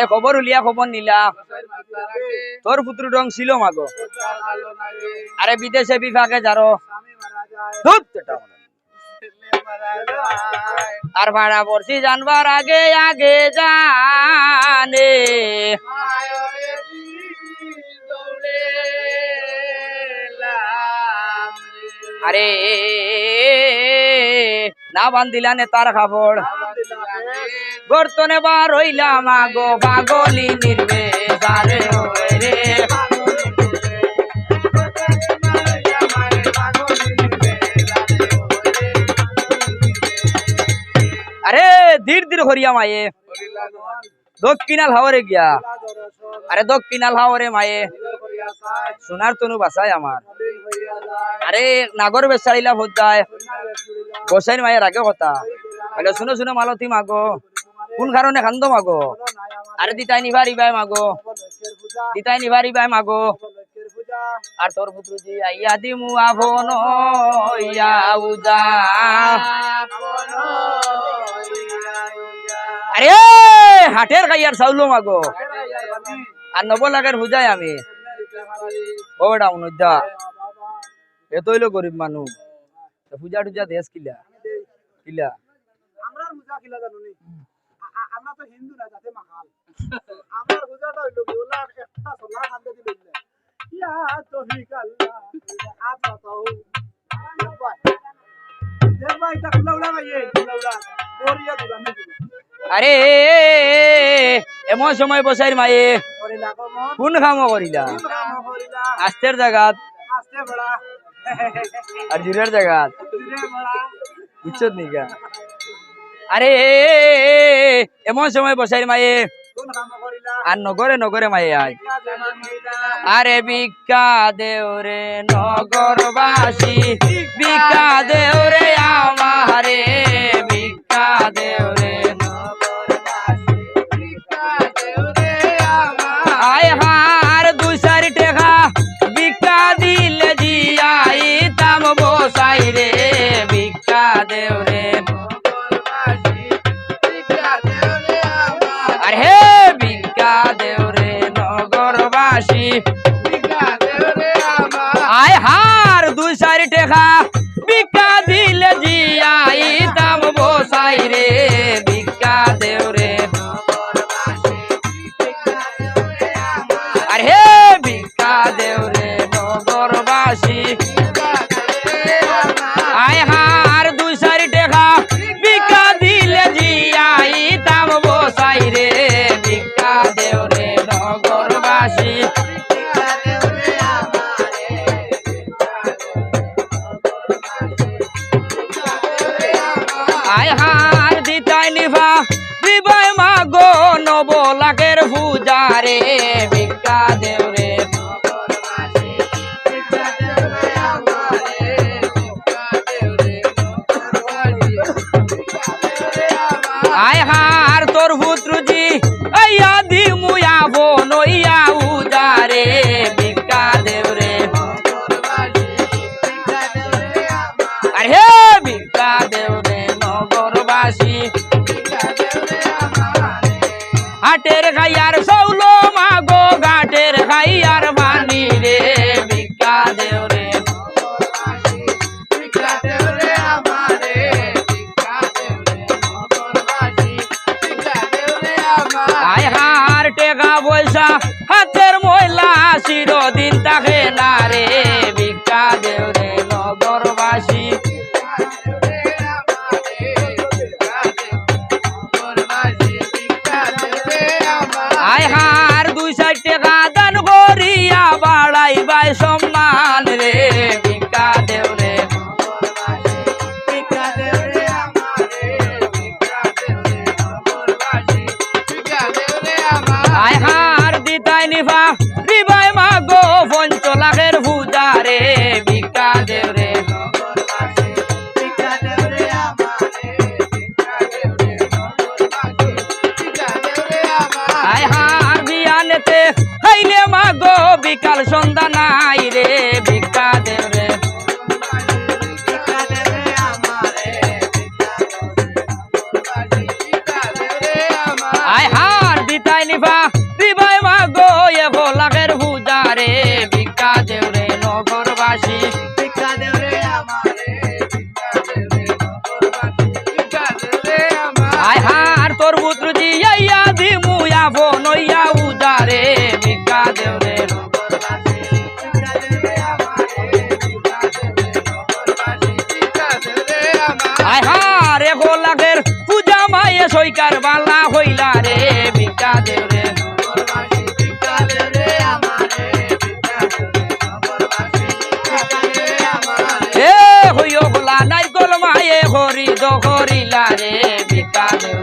আরে খবর উলিয়া খবর নিলা তোর পুত্র রং ছিল মাগো আরে বিদেশে বিভাগে যারো আর ভাড়া পড়ছি জানবার আগে আগে জানে আরে না বান্ধিলা নে তার খাবর গর্তনে বার হইলাম আগো পাগলি নির্বে সারে রে আরে ধীর ধীর হরিয়া মায়ে দক্ষিণাল হাওরে গিয়া আরে দক্ষিণাল হাওরে মায়ে সোনার তনু বাসায় আমার আরে নাগর বেচারিলা ভোজায় গোসাইন মায়ের আগে কথা বলে শুনো শুনো মালতী মাগো কোন কারণে কান্দ মাগো আরে দিতাই নিভারি বাই মাগো দিতাই নিভারি বাই মাগো আর তোর পুত্রজি আইয়া দিমু আভন ইয়া উজা আরে হাটের খাইয়ার চাউলো মাগো আর 90 লাখের বুঝাই আমি ওটা অনুদা এতইলো গরিব মানুষ পূজা টুজা দেশ কিলা কিলা আমরা পূজা কিলা জানো নি আমরা তো হিন্দু না যাতে মাখাল আমার পূজাটা হইলো কি ওলা একটা সোলা খান্দে দিল ইয়া তৌফিক আল্লাহ আপা তাও দেখবা এটা কুলাউলা ভাইয়ে কুলাউলা কোরিয়া দুলামে আরে এমন সময় বসাইর মায়ে কোন কামো করিলা আস্তের জায়গাত আস্তে বড়া আর জুরের জায়গাত বুঝছত নিকা আরে এমন সময় বসাইর মায়ে আর নগরে নগরে মায়ে আয় আরে ভিক্ষা দেওরে নগরবাসী ভিক্ষা দেওরে আমারে ভিক্ষা দেওরে আয় হার 2-4 টাকা ভিক্ষা দিলে জিয়াই তাম বসাই রে ভিক্ষা দেওরে আর হে ভিক্ষা দেওরে নগরবাসী আয় হার 2-4 টাকা ভিক্ষা দিলে জিয়াই তাম বসাই রে ভিক্ষা দেওরে আর হে ভিক্ষা দেওরে নগরবাসী আয় হার 2-4 টাকা ভিক্ষা দিলে জিয়াই তাম বসাই রে ভিক্ষা দেওরে নগরবাসী আয় হার দিতাই নিভা দিবাই মাগো 90 লাখের পূজারে ভিক্ষা দেওরে আয় হার তোর পুত্রজি আইয়া দিমু আভন ইয়া উজারে ভিক্ষা দেওরে আর হে ভিক্ষা দেওরে নগরবাসী হাটের খাইয়ার সৌলো মাগো ঘাটের খাইয়ার বানি রে ভিক্ষা দেওরে আয় হার টেকা পয়সা হাতের ময়লা চিরদিন তাকে না রে ভিক্ষা দেওরে নগরবাসী আয় হার 2-4 টাকা দান করিয়া বাড়াই বাই সম্মান রে ভিক্ষা দেওরে আয় হার দিতাই নিভা দিবাই মাগো 5 লাখের পূজারে ভিক্ষা দেওরে আয় হার বিয়ানেতে হইলে মাগো বিকাল সন্ধ্যা নাই রে ভিক্ষা দেওরে আয় হার দিতাই নিভা নগরবাসী ভিক্ষা দেও রে আমারে ভিক্ষা দেও রে নগরবাসী ভিক্ষা দেও রে আমারে আয় হার তোর পুত্র জিয়া দিমু আপন হইয়া উদারে ভিক্ষা দেও রে নগরবাসী ভিক্ষা দেও রে আমারে ভিক্ষা দেও রে নগরবাসী ভিক্ষা দেও রে আমারে আয় হার এগো লাগের পূজা মায়ে সইকার বালা হইলা রে ভিক্ষা দেও রে নগরবাসী ভিক্ষা দেও রে আমারে ভিক্ষা দেও রে নগরবাসী ভিক্ষা দেও রে আমারে এ হইও গোলা নাইকল মায়ে হরি দহরিলা রে ভিক্ষা দেও